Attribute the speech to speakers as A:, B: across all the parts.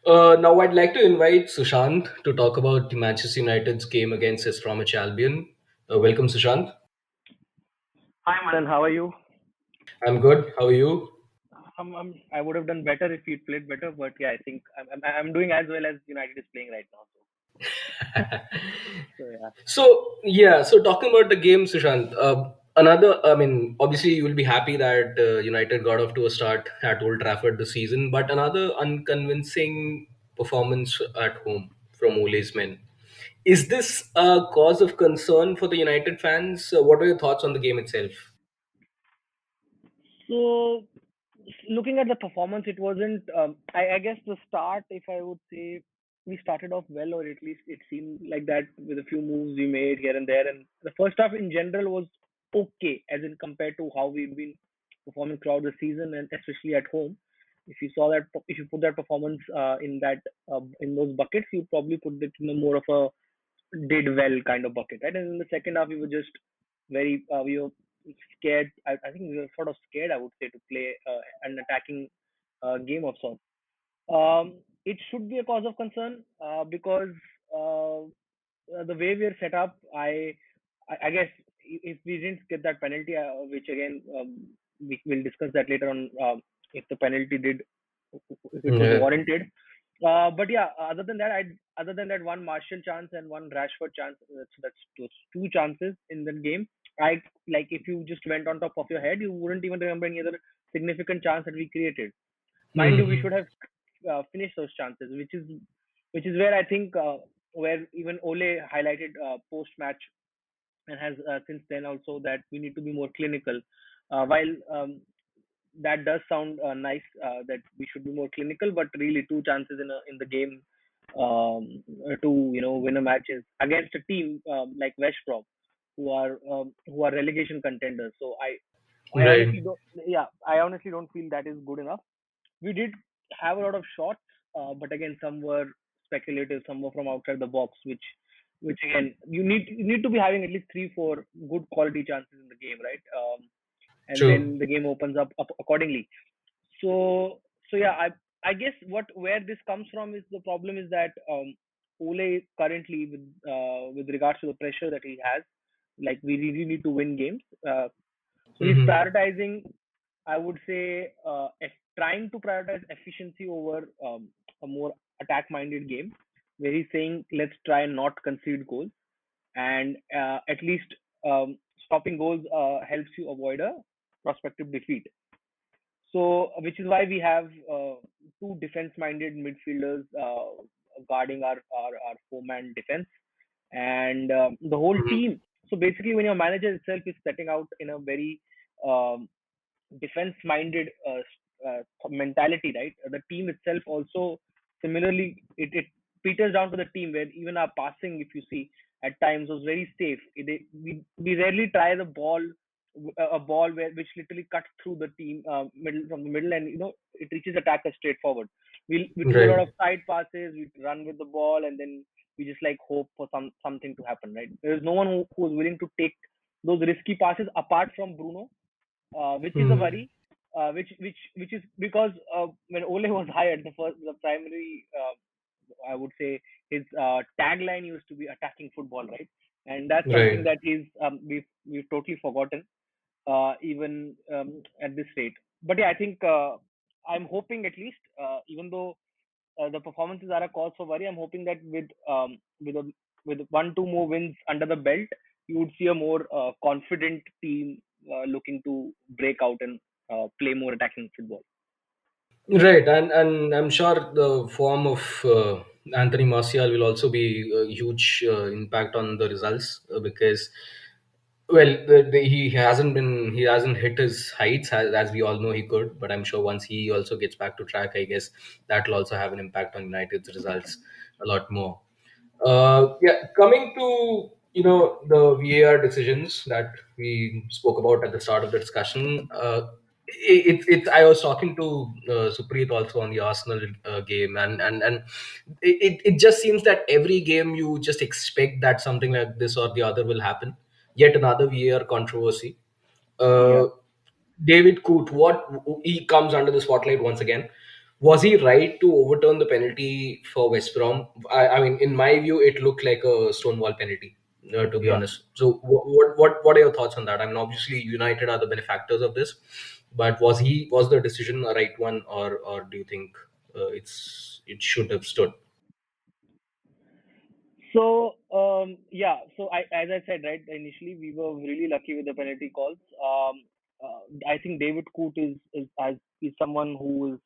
A: Now, I'd like to invite Sushant to talk about the Manchester United's game against West Bromwich Albion. Welcome, Sushant.
B: Hi, Manan. How are you?
A: I'm good. How are you?
B: I would have done better if you'd played better, but yeah, I think I'm doing as well as United is playing right now. So yeah.
A: So talking about the game, Sushant, I mean, obviously you will be happy that United got off to a start at Old Trafford this season, but another unconvincing performance at home from Ole's men. Is this a cause of concern for the United fans? What are your thoughts on the game itself?
B: So looking at the performance, it wasn't. I guess the start, if I would say, we started off well, or at least it seemed like that with a few moves we made here and there. And the first half in general was okay, as in compared to how we've been performing throughout the season, and especially at home. If you saw that, if you put that performance in those buckets, you probably put it in a more of a did well kind of bucket, right? And in the second half, we were just we were scared. I think we were sort of scared, I would say, to play an attacking game of sorts. It should be a cause of concern because the way we are set up, I guess if we didn't get that penalty, which again we will discuss that later on, if the penalty did, if it was
A: Yeah.
B: warranted. But yeah, other than that one Martial chance and one Rashford chance, that's those two chances in the game. I like if you just went on top of your head, you wouldn't even remember any other significant chance that we created. Mind you, we
A: Mhm.
B: should have finished those chances, which is where I think where even Ole highlighted post match and has since then also that we need to be more clinical. While that does sound nice that we should be more clinical, but really two chances in the game to win a match is against a team like West Brom, who are relegation contenders. So I honestly
A: Right.
B: don't yeah I honestly don't feel that is good enough. We did have a lot of shots, but again, some were speculative, some were from outside the box, which again you need to be having at least three, four good quality chances in the game, right? And
A: True.
B: then the game opens up accordingly. So yeah, I guess where this comes from is the problem is that Ole currently with regards to the pressure that he has, like we really need to win games. So he's
A: Mhm.
B: prioritizing, I would say, trying to prioritize efficiency over a more attack-minded game, where he's saying let's try and not concede goals, and at least stopping goals helps you avoid a prospective defeat. So, which is why we have two defense-minded midfielders guarding our four-man defense, and the whole
A: Mhm.
B: team. So basically, when your manager itself is setting out in a very um, defense-minded mentality, right? The team itself also similarly it peters down to the team where even our passing, if you see, at times was very safe. We rarely try the ball, a ball which literally cuts through the team middle from the middle, and it reaches attackers straight forward. We do a lot
A: Right.
B: of side passes, we run with the ball, and then we just like hope for something to happen, right? There is no one who is willing to take those risky passes apart from Bruno, which is a
A: Mhm.
B: worry. Which is because when Ole was hired, the primary I would say his tagline used to be attacking football, right? And that's something
A: Right.
B: that is we've totally forgotten even at this rate. But yeah, I think I'm hoping at least even though the performances are a cause for worry, I'm hoping that with one two more wins under the belt, you would see a more confident team looking to break out and play more attacking football.
A: Right, and I'm sure the form of Anthony Martial will also be a huge impact on the results because, well, he hasn't hit his heights as we all know he could, but I'm sure once he also gets back to track, I guess that will also have an impact on United's results a lot more. Yeah, coming to the VAR decisions that we spoke about at the start of the discussion. It's I was talking to Supreet also on the Arsenal game, and it just seems that every game you just expect that something like this or the other will happen. Yet another VAR controversy.
B: Yeah.
A: Uh, David Coote, what he comes under the spotlight once again. Was he right to overturn the penalty for West Brom? I mean, in my view, it looked like a stonewall penalty, to be
B: Yeah.
A: honest. So, what are your thoughts on that? I mean, obviously, United are the benefactors of this, but was the decision a right one, or do you think it should have stood?
B: So yeah, so as I said, right, initially we were really lucky with the penalty calls. I think David Coote is someone who is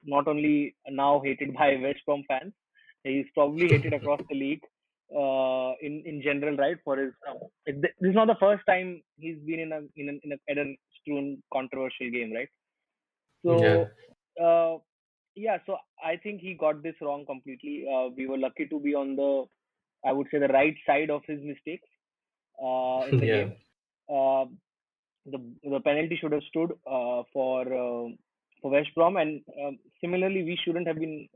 B: not only now hated by West Brom fans, he's probably hated across the league in general, right? For his this is not the first time he's been in a Eden strewn controversial game, right?
A: Yeah,
B: So uh, yeah, so I think he got this wrong completely. We were lucky to be on the, I would say, the right side of his mistakes in the
A: yeah,
B: game. Uh, the penalty should have stood for West Brom, and similarly, we shouldn't have been.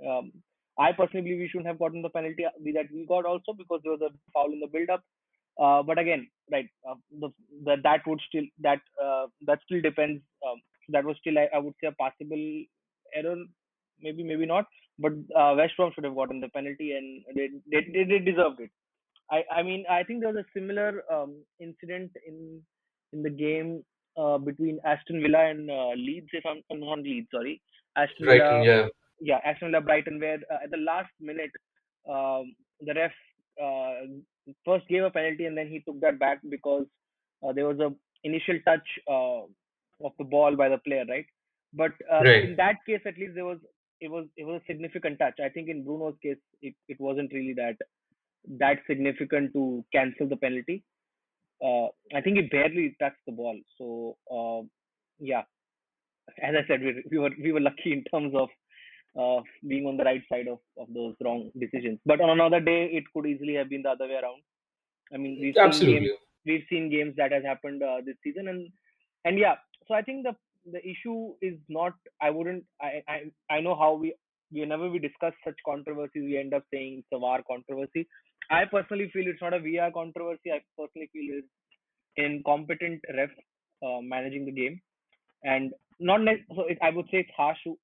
B: I personally believe we shouldn't have gotten the penalty that we got also because there was a foul in the build-up. But again, right, that would still that still depends. That was still, I would say, a possible error, maybe not. But West Brom should have gotten the penalty, and they deserved it. I mean, I think there was a similar incident in the game between Aston Villa and Leeds, if I'm not Leeds, sorry, Aston
A: right.
B: Villa,
A: Yeah,
B: yeah, Aston Villa Brighton, where at the last minute the ref uh, first gave a penalty and then he took that back because there was a initial touch of the ball by the player, right? But
A: right.
B: in that case, at least it was a significant touch. I think in Bruno's case, it wasn't really that significant to cancel the penalty. I think he barely touched the ball. So yeah, as I said, we were lucky in terms of being on the right side of those wrong decisions. But on another day, it could easily have been the other way around. I mean,
A: Absolutely.
B: we've seen games that has happened this season, and yeah. So I think the issue is not. I wouldn't. I know how whenever we discuss such controversies, we end up saying it's a VAR controversy. I personally feel it's not a VR controversy. I personally feel it's incompetent ref managing the game, and not so I would say it's harsh to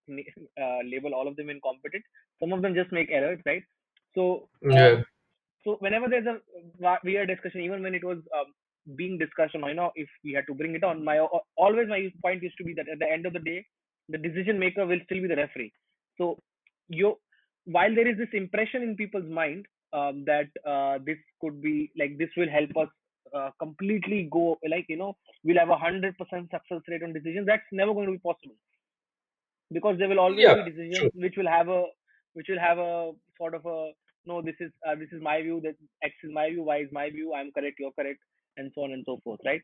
B: label all of them incompetent. Some of them just make errors, right? So
A: Yeah,
B: so whenever there's a weird discussion, even when it was being discussed on, if we had to bring it on, always my point used to be that at the end of the day, the decision maker will still be the referee. So you, while there is this impression in people's mind that this could be like this will help us completely go like we'll have 100% success rate on decisions. That's never going to be possible because there will always
A: yeah,
B: be
A: true.
B: decisions which will have a sort of a no, this is my view, that X is my view, Y is my view, I'm correct, you're correct, and so on and so forth, right?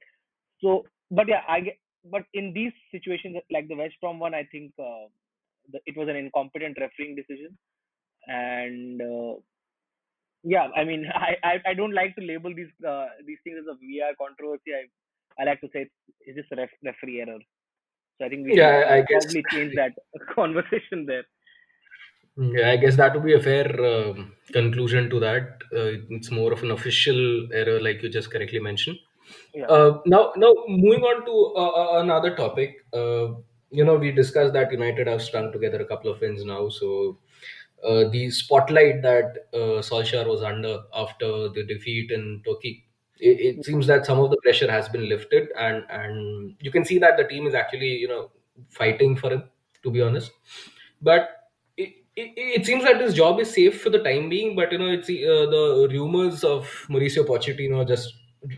B: So but yeah, I get, but in these situations like the West Brom one, I think it was an incompetent refereeing decision. And yeah, I mean, I don't like to label these things as a VR controversy. I like to say it's just a referee error. So I think we should
A: Yeah, I guess.
B: probably change that conversation there.
A: Yeah, I guess that would be a fair conclusion to that. It's more of an official error, like you just correctly mentioned.
B: Yeah.
A: Now moving on to another topic. We discussed that United have strung together a couple of wins now. So the spotlight that Solskjaer was under after the defeat in Turkey, it seems that some of the pressure has been lifted, and you can see that the team is actually fighting for him. To be honest, but it seems that his job is safe for the time being. But it's the rumors of Mauricio Pochettino just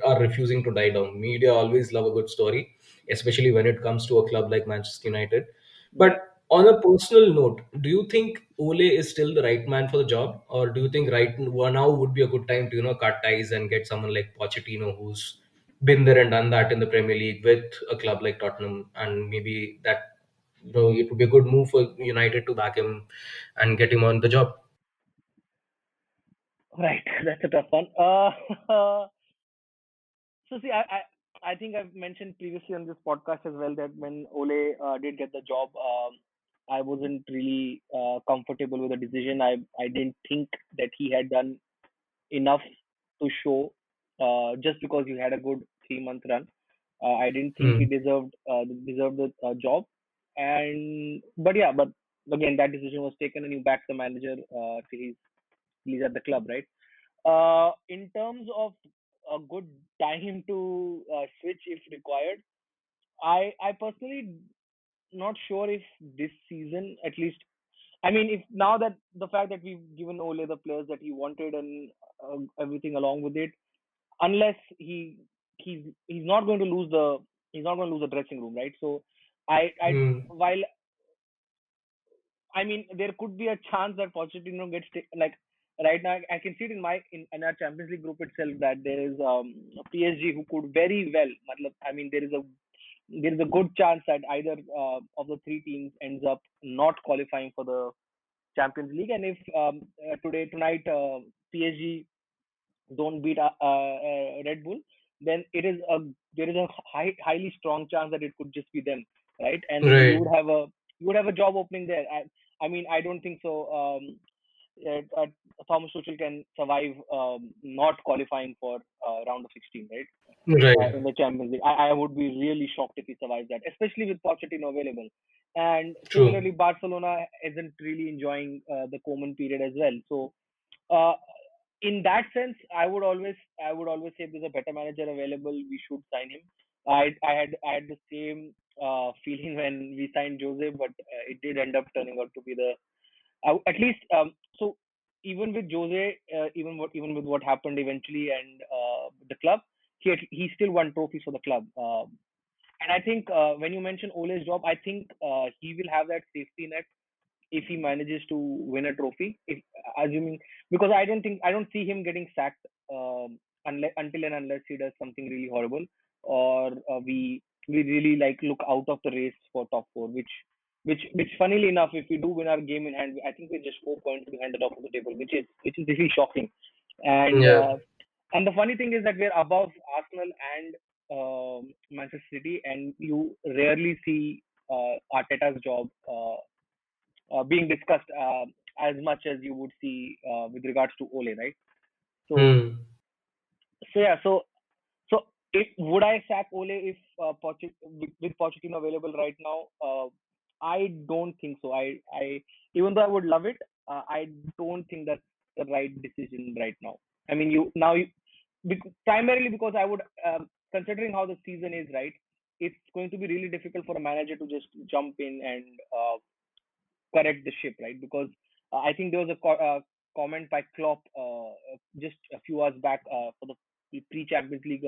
A: are refusing to die down. Media always love a good story, especially when it comes to a club like Manchester United.
B: Yeah.
A: But on a personal note, do you think Ole is still the right man for the job, or do you think now would be a good time to cut ties and get someone like Pochettino, who's been there and done that in the Premier League with a club like Tottenham, and maybe that it would be a good move for United to back him and get him on the job.
B: Right. That's a tough one. So see, I think I've mentioned previously on this podcast as well that when Ole did get the job, I wasn't really comfortable with the decision. I didn't think that he had done enough to show just because he had a good 3 month run. I didn't think he
A: Hmm.
B: deserved the job. And but yeah, but again that decision was taken and you back the manager till he's at the club, right? In terms of a good time to switch if required, I personally not sure if this season at least. I mean, if now that the fact that we've given Ole the players that he wanted and everything along with it, unless he's not going to lose the he's not going to lose the dressing room, right? So I
A: Hmm.
B: while I mean there could be a chance that Pochettino gets like right now I can see it in our Champions League group itself that there is a PSG who could very well. I mean there is a good chance that either of the three teams ends up not qualifying for the Champions League, and if tonight PSG don't beat Red Bull, then there is a highly strong chance that it could just be them, right? And then
A: Right.
B: you would have a job opening there. I mean, I don't think so. Thomas Tuchel can survive not qualifying for round of 16, right?
A: Right.
B: In the Champions League. I would be really shocked if he survives that, especially with Pochettino available. And
A: True.
B: similarly, Barcelona isn't really enjoying the Koeman period as well. So uh, in that sense, I would always say if there's a better manager available, we should sign him. I had the same feeling when we signed Jose, but it did end up turning out to be the at least so even with Jose, even with what happened eventually and the club, he still won trophies for the club. And I think when you mention Ole's job, I think he will have that safety net if he manages to win a trophy. If assuming because I don't see him getting sacked until and unless he does something really horrible or we really like look out of the race for top four, which funnily enough, if we do win our game in hand, I think we're just 4 points behind the top of the table, which is really shocking. And
A: Yeah.
B: and the funny thing is that we're above Arsenal and Manchester City, and you rarely see Arteta's job being discussed as much as you would see with regards to Ole, right? So,
A: Hmm.
B: so yeah, so if would I sack Ole if with Pochettino available right now? I don't think so. I even though I would love it, I don't think that's the right decision right now. I mean, primarily because I would considering how the season is, right? It's going to be really difficult for a manager to just jump in and correct the ship, right? Because I think there was a comment by Klopp just a few hours back for the pre-Champions League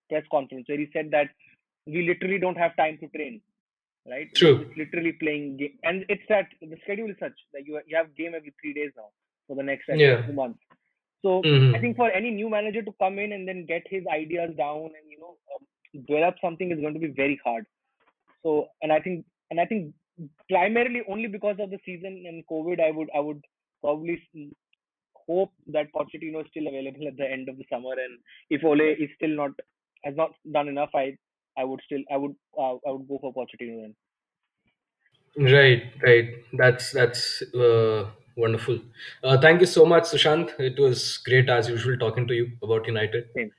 B: press conference where he said that we literally don't have time to train, right? We're
A: True.
B: just literally playing game, and it's that the schedule is such that you have game every 3 days now for the next at least
A: Yeah.
B: 2 months. So I
A: Hmm.
B: think for any new manager to come in and then get his ideas down and develop something is going to be very hard. So, and I think primarily only because of the season and COVID, I would probably hope that Pochettino is still available at the end of the summer, and if Ole is still not has not done enough, I would go for Pochettino then.
A: Right. Right. That's wonderful. Thank you so much, Sushant. It was great as usual talking to you about United.
B: Same.